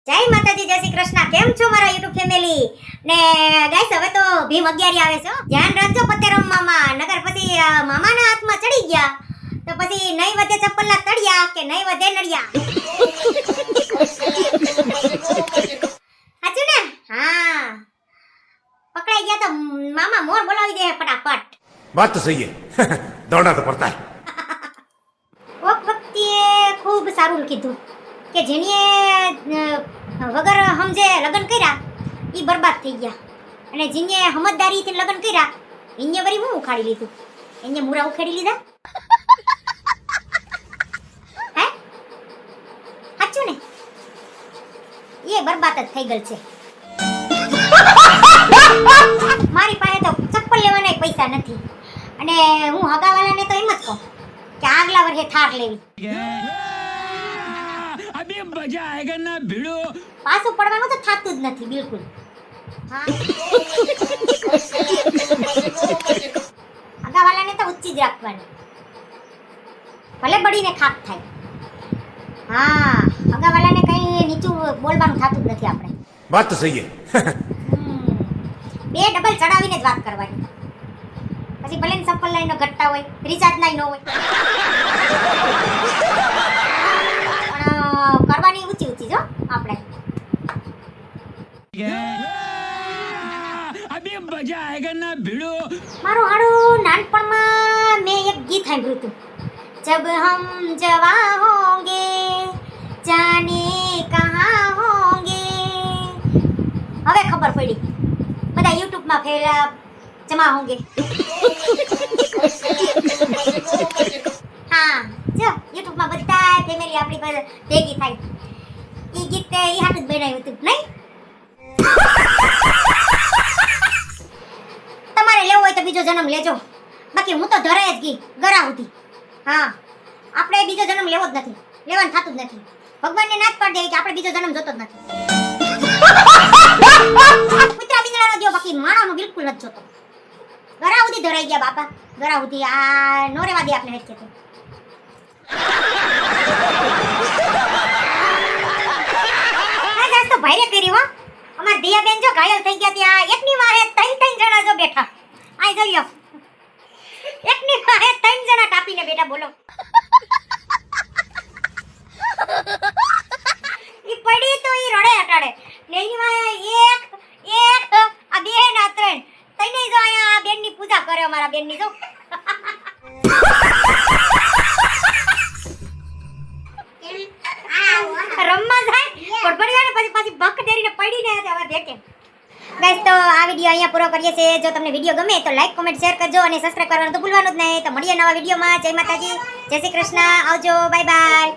જય માતાજી, જય શ્રી કૃષ્ણ. કેમ છો મારા YouTube ફેમિલી? ને ગાઈસ, હવે તો ભીમ 11 આવે છે. ધ્યાન રાખજો પતેરમ મામા, નગર પછી મામાના હાથમાં ચડી ગયા તો પછી નહીં વધે ચપ્પલના તળિયા કે નહીં વધે નડિયા. સાચું ને? હા, પકડાઈ ગયા તો મામા મોર બોલાવી દે ફટાફટ. बात तो सही है दौड़ना तो पड़ता है. એક વ્યક્તિએ ખૂબ સારું કીધું કે જેણીએ વગર સમજે લગ્ન કર્યા એ બરબાદ થઈ ગયા, અને જેને સમજદારીથી લગ્ન કર્યા એને વળી હું ઉખાડી લીધું, એને મૂરા ઉખાડી લીધા. હે, સાચું ને? એ બરબાદ જ થઈ ગયેલ છે. મારી પાસે તો ચપ્પલ લેવાના પૈસા નથી, અને હું હગાવાલાને તો એમ જ કહું કે આગલા વર્ષે થાર લેવી. अभी मजा आएगा ना भिड़ो. પાછું પડવાનું તો થાતું જ નથી બિલકુલ. હા, હગાવાલાને તો ઊંચી જ રાખવાની, ભલે બળીને ખાપ થાય. હા, હગાવાલાને કઈ નીચું બોલવાનું થાતું જ નથી આપણે. बात तो सही है બે ડબલ ચડાવીને જ વાત કરવાની. પછી ભલે સફળ લાઈનો ઘટતા હોય, રિચાર્જ લાઈનો હોય, પણ કરવાની ઊંચી ઊંચી જો આપણે. अभी मजा आएगा ना भिड़ो. મારું હાડું નાનપણમાં મેં એક ગીત સાંભળ્યું હતું, જબ હમ જવા હોંગે જાને કહા હોંગે. હવે ખબર પડી, બધા યુટ્યુબમાં ફેલા જમા હોંગે. હા, જો યુટ્યુબમાં બધા ફેમિલી આપણી પાસે ભેગી થાય. એ ગીત એ હાથું જ બનાવ્યું હતું નહીં? તમારે લેવો હોય તો બીજો જન્મ લેજો, બાકી હું તો ધરે જ ગઈ ગરા સુધી. હા, આપણે બીજો જન્મ લેવો જ નથી, લેવાનું થતું જ નથી. ભગવાનને ના જ પાડી દે કે આપણે બીજો જન્મ જોતો જ નથી. કૂતરા બિંદડાનો દો, બાકી માણસનો બિલકુલ નથી જોતો. ગરા સુધી ધરાઈ ગયા બાપા, ગરા સુધી. આ નો રેવા દે આપણે હેઠ કે તો ભાઈરે કરી હો. અમાર દિયા બેન જો ઘાયલ થઈ ગયા ત્યાં એકની વાહે ત્રણ જણા જો બેઠા. આઈ જોયો, એકની વાહે 3 જણા ટાપીને બેઠા. બોલો, ઈ પડી તો ઈ રડે અટાડે ને એની વાહે એક આ બે ના ત્રણ તઈને જો આયા આ બેનની પૂજા કરે. અમારા બેનની જો રમવા જાય પડપડિયાને પછી ભક ડેરીને પડીને હવે દેખે. ગાઈસ, તો આ વિડિયો અહીંયા પૂરો કરીએ છીએ. જો તમને વિડિયો ગમે તો લાઈક, કોમેન્ટ, શેર કરજો અને સબસ્ક્રાઇબ કરવાનું તો ભૂલવાનું જ નહીં. તો મળીએ નવા વિડિયોમાં. જય માતાજી, જય શ્રી કૃષ્ણ, આવજો, બાય બાય.